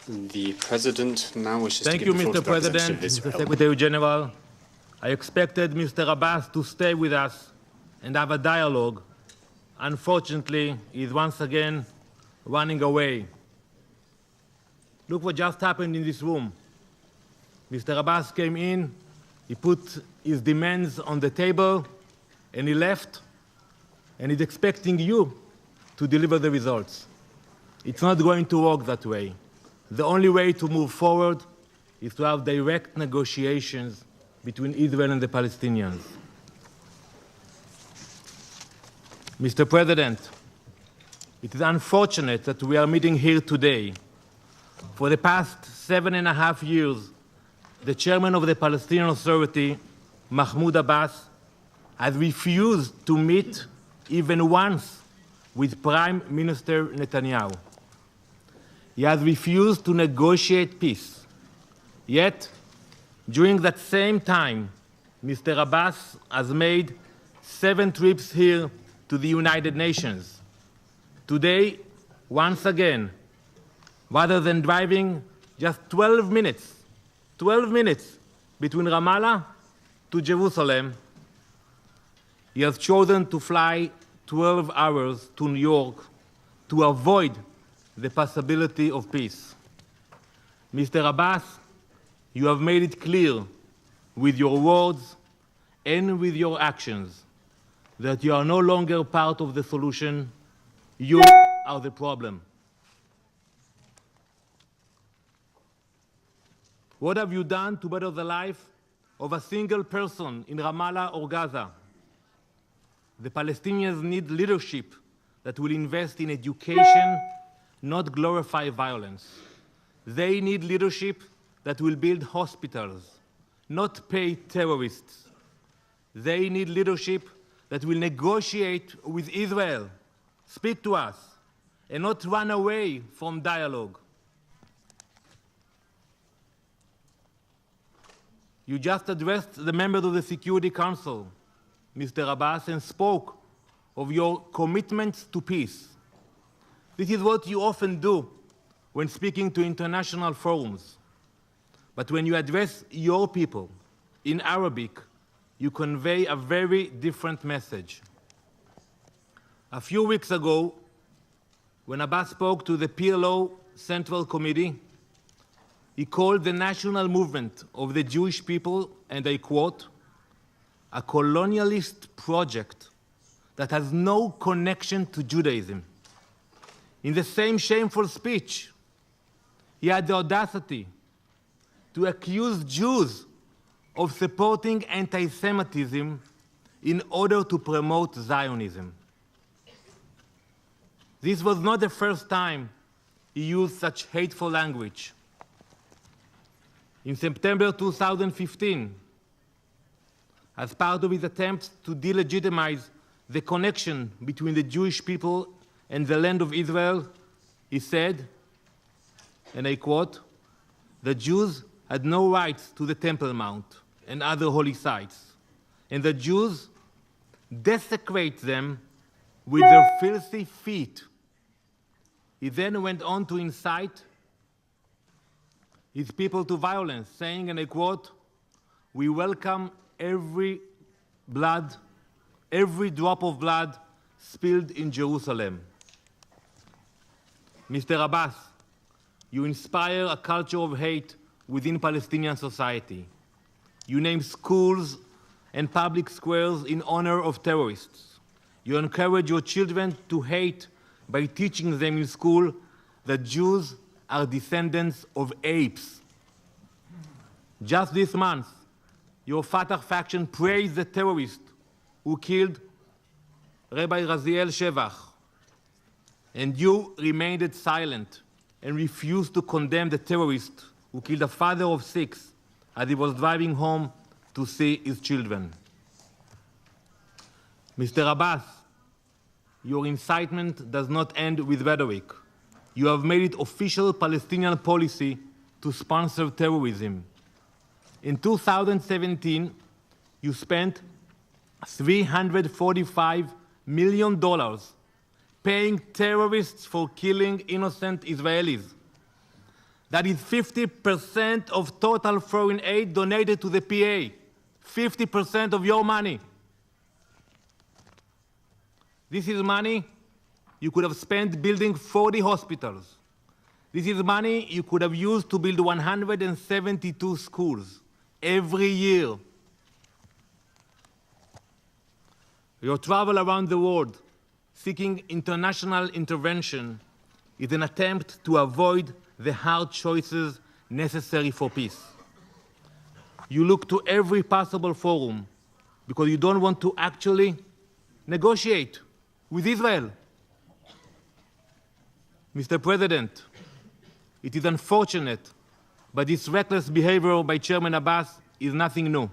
The President now wishes to Thank give you, the floor to Mr. the representative President, of Israel. Mr. Secretary General. I expected Mr. Abbas to stay with us and have a dialogue. Unfortunately, he is once again running away. Look what just happened in this room. Mr. Abbas came in, he put his demands on the table, and he left, and he's expecting you to deliver the results. It's not going to work that way. The only way to move forward is to have direct negotiations between Israel and the Palestinians. Mr. President, it is unfortunate that we are meeting here today. For the past 7.5 years, the chairman of the Palestinian Authority, Mahmoud Abbas, has refused to meet even once with Prime Minister Netanyahu. He has refused to negotiate peace. Yet, during that same time, Mr. Abbas has made 7 trips here to the United Nations. Today, once again, rather than driving just 12 minutes between Ramallah to Jerusalem, he has chosen to fly 12 hours to New York to avoid the possibility of peace. Mr. Abbas, you have made it clear with your words and with your actions that you are no longer part of the solution, you are the problem. What have you done to better the life of a single person in Ramallah or Gaza? The Palestinians need leadership that will invest in education, not glorify violence. They need leadership that will build hospitals, not pay terrorists. They need leadership that will negotiate with Israel, speak to us, and not run away from dialogue. You just addressed the members of the Security Council, Mr. Abbas, and spoke of your commitments to peace. This is what you often do when speaking to international forums. But when you address your people in Arabic, you convey a very different message. A few weeks ago, when Abbas spoke to the PLO Central Committee, he called the national movement of the Jewish people, and I quote, a colonialist project that has no connection to Judaism. In the same shameful speech, he had the audacity to accuse Jews of supporting anti-Semitism in order to promote Zionism. This was not the first time he used such hateful language. In September 2015, as part of his attempts to delegitimize the connection between the Jewish people and the land of Israel, he said, and I quote, the Jews had no rights to the Temple Mount and other holy sites, and the Jews desecrate them with their filthy feet. He then went on to incite his people to violence, saying, and I quote, we welcome every drop of blood spilled in Jerusalem. Mr. Abbas, you inspire a culture of hate within Palestinian society. You name schools and public squares in honor of terrorists. You encourage your children to hate by teaching them in school that Jews are descendants of apes. Just this month, your Fatah faction praised the terrorist who killed Rabbi Raziel Shevach, and you remained silent and refused to condemn the terrorist who killed a father of 6 as he was driving home to see his children. Mr. Abbas, your incitement does not end with rhetoric. You have made it official Palestinian policy to sponsor terrorism. In 2017, you spent $345 million paying terrorists for killing innocent Israelis. That is 50% of total foreign aid donated to the PA. 50% of your money. This is money you could have spent building 40 hospitals. This is money you could have used to build 172 schools every year. Your travel around the world seeking international intervention is an attempt to avoid the hard choices necessary for peace. You look to every possible forum because you don't want to actually negotiate with Israel. Mr. President, it is unfortunate, but this reckless behavior by Chairman Abbas is nothing new.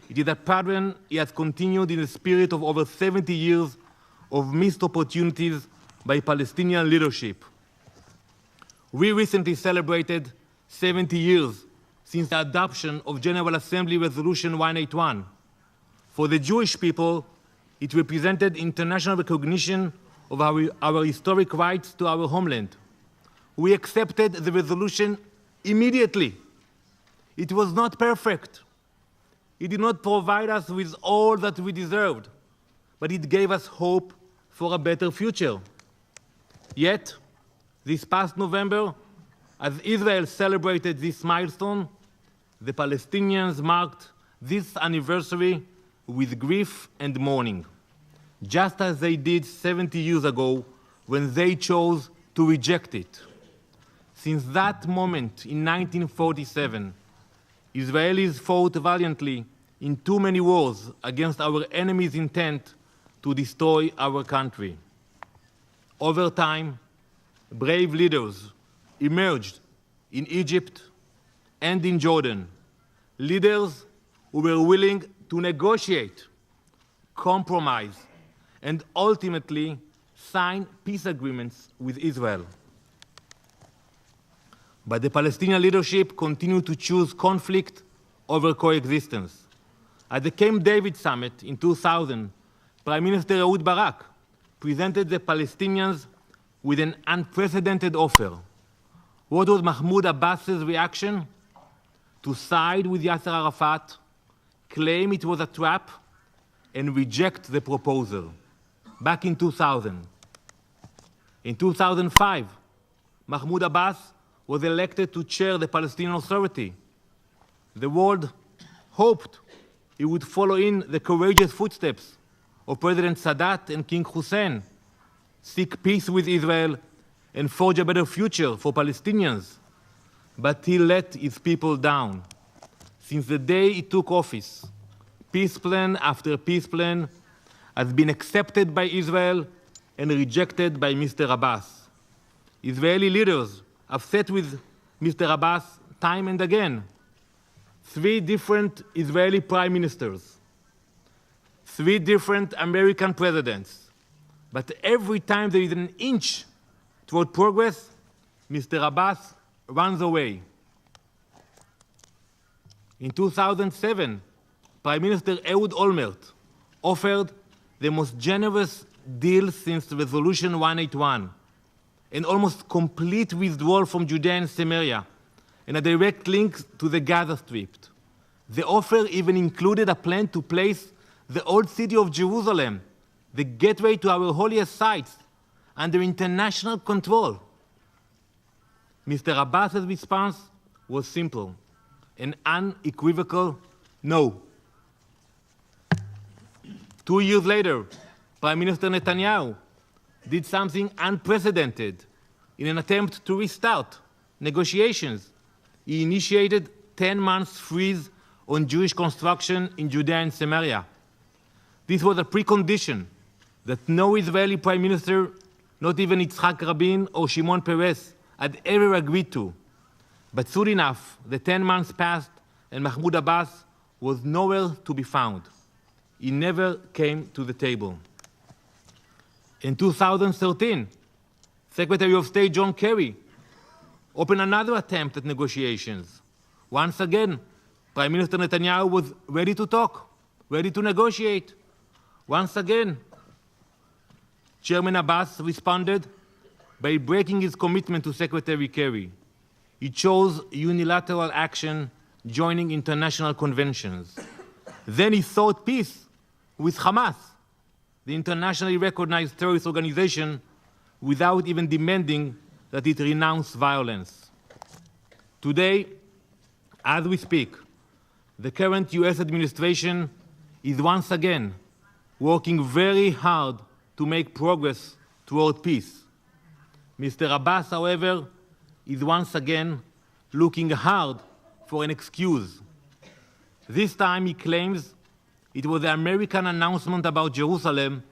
It is a pattern he has continued in the spirit of over 70 years of missed opportunities by Palestinian leadership. We recently celebrated 70 years since the adoption of General Assembly Resolution 181. For the Jewish people, it represented international recognition of our historic rights to our homeland. We accepted the resolution immediately. It was not perfect. It did not provide us with all that we deserved, but it gave us hope for a better future. Yet, this past November, as Israel celebrated this milestone, the Palestinians marked this anniversary with grief and mourning, just as they did 70 years ago when they chose to reject it. Since that moment in 1947, Israelis fought valiantly in too many wars against our enemy's intent to destroy our country. Over time, brave leaders emerged in Egypt and in Jordan, leaders who were willing to negotiate, compromise, and ultimately sign peace agreements with Israel. But the Palestinian leadership continued to choose conflict over coexistence. At the Camp David summit in 2000, Prime Minister Ehud Barak presented the Palestinians with an unprecedented offer. What was Mahmoud Abbas's reaction? To side with Yasser Arafat, claim it was a trap, and reject the proposal. Back in 2000. In 2005, Mahmoud Abbas was elected to chair the Palestinian Authority. The world hoped he would follow in the courageous footsteps of President Sadat and King Hussein, seek peace with Israel, and forge a better future for Palestinians. But he let his people down. Since the day he took office, peace plan after peace plan has been accepted by Israel and rejected by Mr. Abbas. Israeli leaders have sat with Mr. Abbas time and again. 3 different Israeli prime ministers, 3 different American presidents. But every time there is an inch toward progress, Mr. Abbas runs away. In 2007, Prime Minister Ehud Olmert offered the most generous deal since Resolution 181, an almost complete withdrawal from Judea and Samaria, and a direct link to the Gaza Strip. The offer even included a plan to place the old city of Jerusalem, the gateway to our holiest sites, under international control. Mr. Abbas's response was simple, an unequivocal no. 2 years later, Prime Minister Netanyahu did something unprecedented. In an attempt to restart negotiations, he initiated 10 months freeze on Jewish construction in Judea and Samaria. This was a precondition that no Israeli prime minister, not even Yitzhak Rabin or Shimon Peres, had ever agreed to. But soon enough, the 10 months passed and Mahmoud Abbas was nowhere to be found. He never came to the table. In 2013, Secretary of State John Kerry opened another attempt at negotiations. Once again, Prime Minister Netanyahu was ready to talk, ready to negotiate. Once again, Chairman Abbas responded by breaking his commitment to Secretary Kerry. He chose unilateral action, joining international conventions. Then he sought peace with Hamas, the internationally recognized terrorist organization, without even demanding that it renounce violence. Today, as we speak, the current US administration is once again working very hard to make progress toward peace. Mr. Abbas, however, is once again looking hard for an excuse. This time he claims it was the American announcement about Jerusalem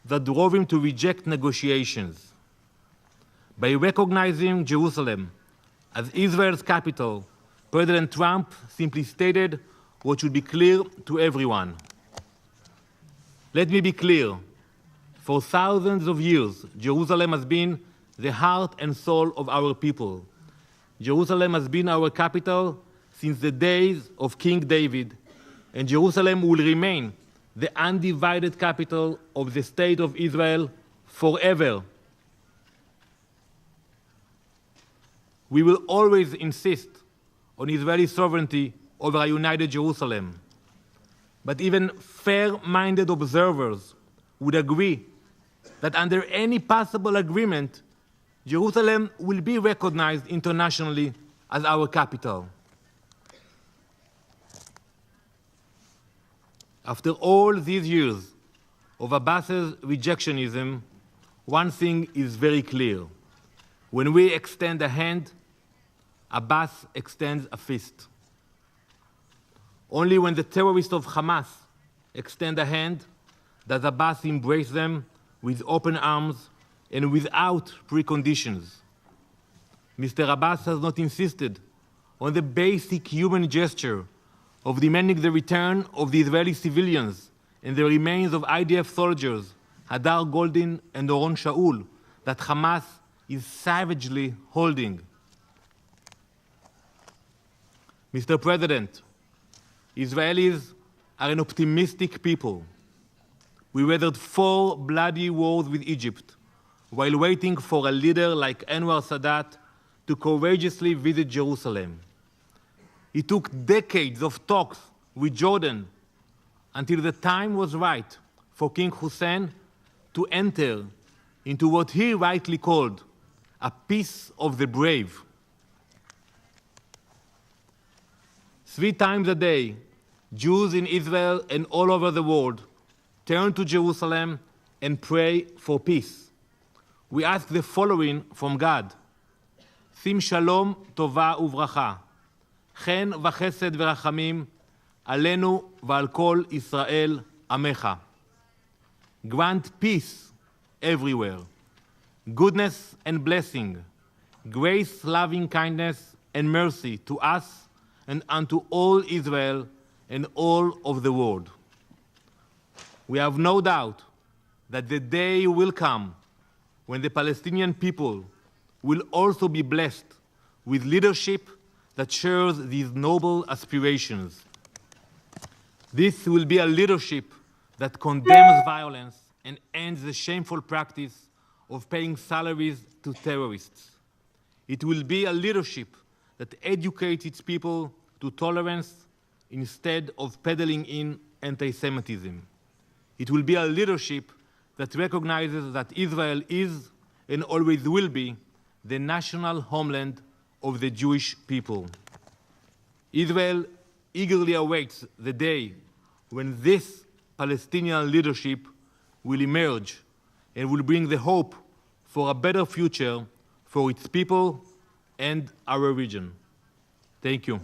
that drove him to reject negotiations. By recognizing Jerusalem as Israel's capital, President Trump simply stated what should be clear to everyone. Let me be clear. For thousands of years, Jerusalem has been the heart and soul of our people. Jerusalem has been our capital since the days of King David, and Jerusalem will remain the undivided capital of the State of Israel forever. We will always insist on Israeli sovereignty over a united Jerusalem. But even fair-minded observers would agree that under any possible agreement, Jerusalem will be recognized internationally as our capital. After all these years of Abbas's rejectionism, one thing is very clear. When we extend a hand, Abbas extends a fist. Only when the terrorists of Hamas extend a hand does Abbas embrace them with open arms and without preconditions. Mr. Abbas has not insisted on the basic human gesture of demanding the return of the Israeli civilians and the remains of IDF soldiers, Hadar Goldin and Oron Shaul, that Hamas is savagely holding. Mr. President, Israelis are an optimistic people. We weathered 4 bloody wars with Egypt while waiting for a leader like Anwar Sadat to courageously visit Jerusalem. It took decades of talks with Jordan until the time was right for King Hussein to enter into what he rightly called a peace of the brave. 3 times a day, Jews in Israel and all over the world turn to Jerusalem and pray for peace. We ask the following from God: Sim shalom tova uvracha, chen v'chesed v'rachamim, alenu v'al kol Israel amecha. Grant peace everywhere, goodness and blessing, grace, loving kindness, and mercy to us and unto all Israel and all of the world. We have no doubt that the day will come when the Palestinian people will also be blessed with leadership that shares these noble aspirations. This will be a leadership that condemns violence and ends the shameful practice of paying salaries to terrorists. It will be a leadership that educates its people to tolerance instead of peddling in anti-Semitism. It will be a leadership that recognizes that Israel is and always will be the national homeland of the Jewish people. Israel eagerly awaits the day when this Palestinian leadership will emerge and will bring the hope for a better future for its people and our region. Thank you.